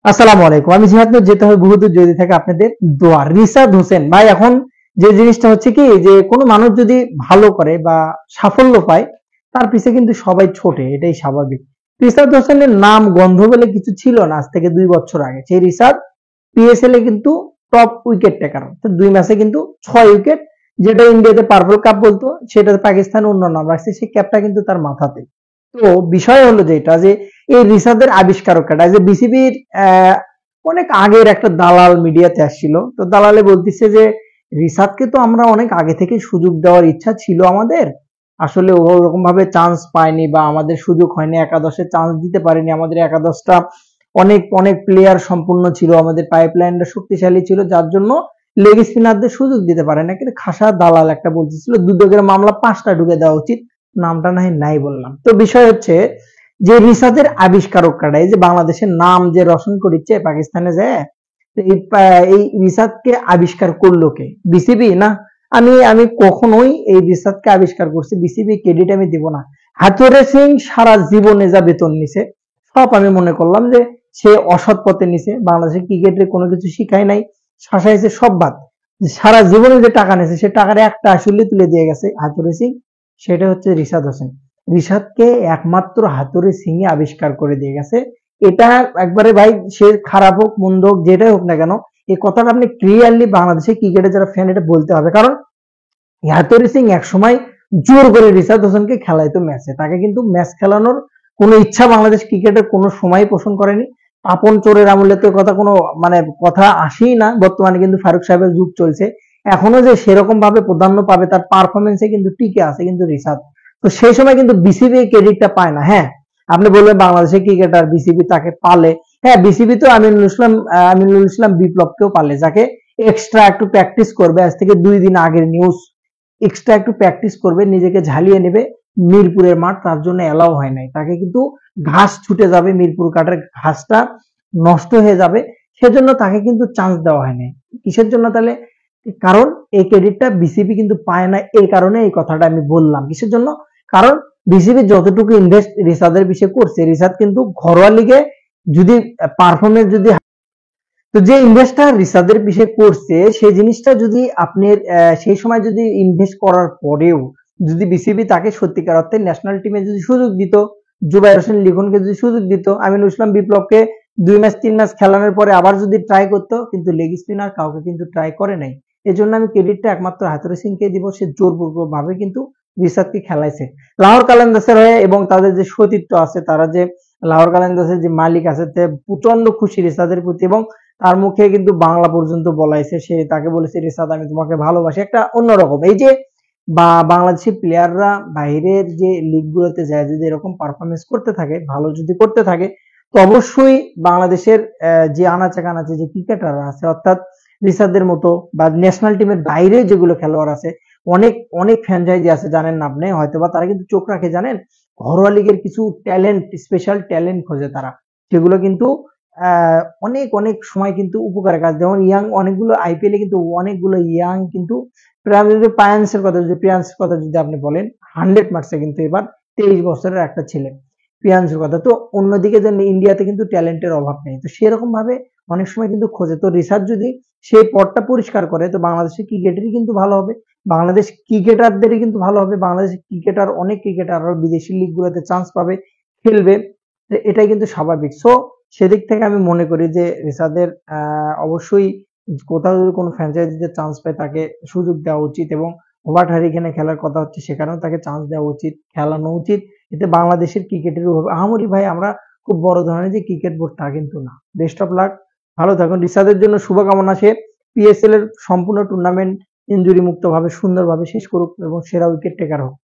আসসালামু আলাইকুম। আমি জিহাদ নূর, যেতে হবে বহুদূর যদি থাকে আপনাদের দোয়া। রিশাদ হোসেন ভাই, এখন যে জিনিসটা হচ্ছে কি, যে কোনো মানুষ যদি ভালো করে বা সাফল্য পায়, তার পিছে কিন্তু সবাই ছোটে, এটাই স্বাভাবিক। রিশাদ হোসেনের নাম গন্ধ বলে কিছু ছিল না আজ থেকে 2 বছর আগে। সেই রিশাদ পিএসএল এ কিন্তু টপ উইকেট টেকার, 2 ম্যাচে কিন্তু 6 উইকেট, যেটা ইন্ডিয়াতে পার্পল কাপ বলতো, সেটাতে পাকিস্তান অন্য নাম রাখছে, সেই ক্যাপটা কিন্তু তার মাথাতে। তো বিষয় হলো যেটা, যে এই রিসার্চের আবিষ্কারকটা যে বিসিবির অনেক আগের একটা দালাল মিডিয়াতে আসছিল, তো দালালে বলতেছে যে রিসার্চকে তো আমরা অনেক আগে থেকে সুযোগ দেওয়ার ইচ্ছা ছিল আমাদের, আসলে ওরকম ভাবে চান্স পায়নি বা আমাদের সুযোগ হয়নি, একাদশে চান্স দিতে পারিনি। আমাদের একাদশটা অনেক অনেক প্লেয়ার সম্পূর্ণ ছিল, আমাদের পাইপলাইনটা শক্তিশালী ছিল, যার জন্য লেগ স্পিনারদের সুযোগ দিতে পারে না। কিন্তু খাসা দালাল একটা বলতেছিল দুদকের মামলা 5টা ঢুকে দেওয়া উচিত, নামটা নাই বললাম। তো বিষয় হচ্ছে যে রিসার্চের আবিষ্কারক কাটা, এই যে বাংলাদেশের নাম যে রোশন করেছে পাকিস্তানে যায়, এই রিসার্চকে আবিষ্কার করলো কে? বিসিবি না? আমি কখনোই এই রিসার্চকে আবিষ্কার করছি বিসিবি ক্রেডিট আমি দিব না। হাথুরে সিং সারা জীবনে যা বেতন নিছে, সব আমি মনে করলাম যে সে অসৎ পথে নিছে, বাংলাদেশের ক্রিকেটের কোনো কিছু শিখায় নাই, শাসাইছে সব বাদ। সারা জীবনে যে টাকা নিছে, সে টাকার একটা আসলে তুলে দিয়ে গেছে হাথুরে সিং, সেটা হচ্ছে রিশাদ হোসেন। রিশাদকে একমাত্র হাতুড়ি সিংই আবিষ্কার করে দিয়ে গেছে। এটা একবারে ভাই, সে খারাপ হোক মন্দ হোক যেটাই হোক না কেন, এই কথাটা আপনি ক্লিয়ারলি বাংলাদেশের ক্রিকেটের যারা ফ্যান, এটা বলতে হবে। কারণ হাতুড়ি সিং একসময় জোর করে রিশাদ হোসেনকে খেলাইতো ম্যাচে, তাকে কিন্তু ম্যাচ খেলানোর কোনো ইচ্ছা বাংলাদেশ ক্রিকেটের কোনো সময় পোষণ করেনি। পাপন চোরের আমলে তো কথা কোনো মানে কথা আসেই না। বর্তমানে কিন্তু ফারুক সাহেবের যুগ চলছে, এখনো যে সেরকম ভাবে প্রাধান্য পাবে তার পারফরমেন্সে কিন্তু টিকে আছে কিন্তু রিশাদ। তো সেই সময় কিন্তু বিসিবি এই ক্রেডিটটা পায় না। হ্যাঁ, আপনি বলবেন বাংলাদেশের ক্রিকেটার বিসিবি তাকে পালে, হ্যাঁ বিসিবি তো আমিনুল ইসলাম বিপ্লবকেও পালে, যাকে এক্সট্রা একটু প্র্যাকটিস করবে, আজ থেকে 2 দিন আগের নিউজ, এক্সট্রা একটু প্র্যাকটিস করবে, নিজেকে ঝালিয়ে নেবে। মিরপুরের মাঠ তার জন্য এলাও হয় নাই, তাকে কিন্তু ঘাস ছুটে যাবে, মিরপুর কাটের ঘাসটা নষ্ট হয়ে যাবে, সেজন্য তাকে কিন্তু চান্স দেওয়া হয় নাই। কিসের জন্য তাহলে? কারণ এই ক্রেডিটটা বিসিবি কিন্তু পায় না, এই কারণে এই কথাটা আমি বললাম। কিসের জন্য? কারণ বিসিবি যতটুকু ইনভেস্ট রিসাদের বিষয়ে করছে, রিসাদ কিন্তু ঘরোয়া লিগে যদি পারফরমেন্স যদি, তো যে ইনভেস্টটা রিসার্চের বিষয়ে করছে, সেই জিনিসটা যদি আপনি সেই সময় যদি ইনভেস্ট করার পরেও যদি বিসিবি তাকে সত্যিকার অর্থে ন্যাশনাল টিমে যদি সুযোগ দিত, জুবাইর হোসেন লিখনকে যদি সুযোগ দিত, আমিনুল ইসলাম বিপ্লবকে 2 ম্যাচ 3 ম্যাচ খেলানোর পরে আবার যদি ট্রাই করতো, কিন্তু লেগ স্পিনার কাউকে কিন্তু ট্রাই করে নাই। এজন্য আমি ক্রেডিটটা একমাত্র হাতুড়ি সিংকে দিব, সে জোরপূর্বক ভাবে কিন্তু রিসার্চকে খেলাইছে লাহোর কালান্দার্সের হয়ে, এবং তাদের যে সতীর্থ আছে, তারা যে লাহোর কালান্দার্সের যে মালিক আছে, তে প্রচন্ড খুশি রিসার্চের প্রতি, এবং তার মুখে কিন্তু বাংলা পর্যন্ত বলাইছে, সে তাকে বলেছে রিসাদ আমি তোমাকে ভালোবাসি, একটা অন্যরকম। এই যে বাংলাদেশি প্লেয়াররা বাইরের যে লিগ গুলোতে যায়, যদি এরকম পারফরমেন্স করতে থাকে, ভালো যদি করতে থাকে, তো অবশ্যই বাংলাদেশের যে আনাচে কানাচে যে ক্রিকেটাররা আছে, অর্থাৎ রিসাদের মতো বা ন্যাশনাল টিমের বাইরে যেগুলো খেলোয়াড় আছে, অনেক অনেক ফ্র্যাঞ্চাইজি আছে, জানেন না আপনি হয়তো, বা তারা কিন্তু চোখ রাখে, জানেন ঘরোয়া লিগের কিছু ট্যালেন্ট, স্পেশাল ট্যালেন্ট খোঁজে তারা, সেগুলো কিন্তু অনেক অনেক সময় কিন্তু উপকারে কাজ, যেমন ইয়াং অনেকগুলো আইপিএল এ কিন্তু অনেকগুলো ইয়াং কিন্তু, প্রিয়ান্সের কথা যদি আপনি বলেন, 100 মার্কসে কিন্তু এবার 23 বছরের একটা ছেলে, প্রিয়াংশুর কথা। তো অন্যদিকে যে ইন্ডিয়াতে কিন্তু ট্যালেন্টের অভাব নেই, তো সেরকম ভাবে অনেক সময় কিন্তু খোঁজে। তো রিসার্চ যদি সেই পথটা পরিষ্কার করে, তো বাংলাদেশের ক্রিকেটেরই কিন্তু ভালো হবে, বাংলাদেশ ক্রিকেটারদেরই কিন্তু ভালো হবে, বাংলাদেশের ক্রিকেটার অনেক ক্রিকেটার বিদেশি লিগ গুলোতে চান্স পাবে, খেলবে, এটাই কিন্তু স্বাভাবিক। সো সেদিক থেকে আমি মনে করি যে রিসাদের অবশ্যই কোথাও যদি কোনো ফ্র্যাঞ্চাইজিতে চান্স পায়, তাকে সুযোগ দেওয়া উচিত, এবং ওভারটার এখানে খেলার কথা হচ্ছে, সেখানেও তাকে চান্স দেওয়া উচিত, খেলানো উচিত। এতে বাংলাদেশের ক্রিকেটের আহামরি ভাই আমরা খুব বড় ধরনের যে ক্রিকেট বোর্ড তা কিন্তু না। বেস্ট অফ লাক, ভালো থাকুন। রিসাদের জন্য শুভকামনা, সে পিএসএল এর সম্পূর্ণ টুর্নামেন্ট ইনজুরি মুক্ত ভাবে সুন্দরভাবে শেষ করুক এবং সেরা উইকেট টেকার হোক।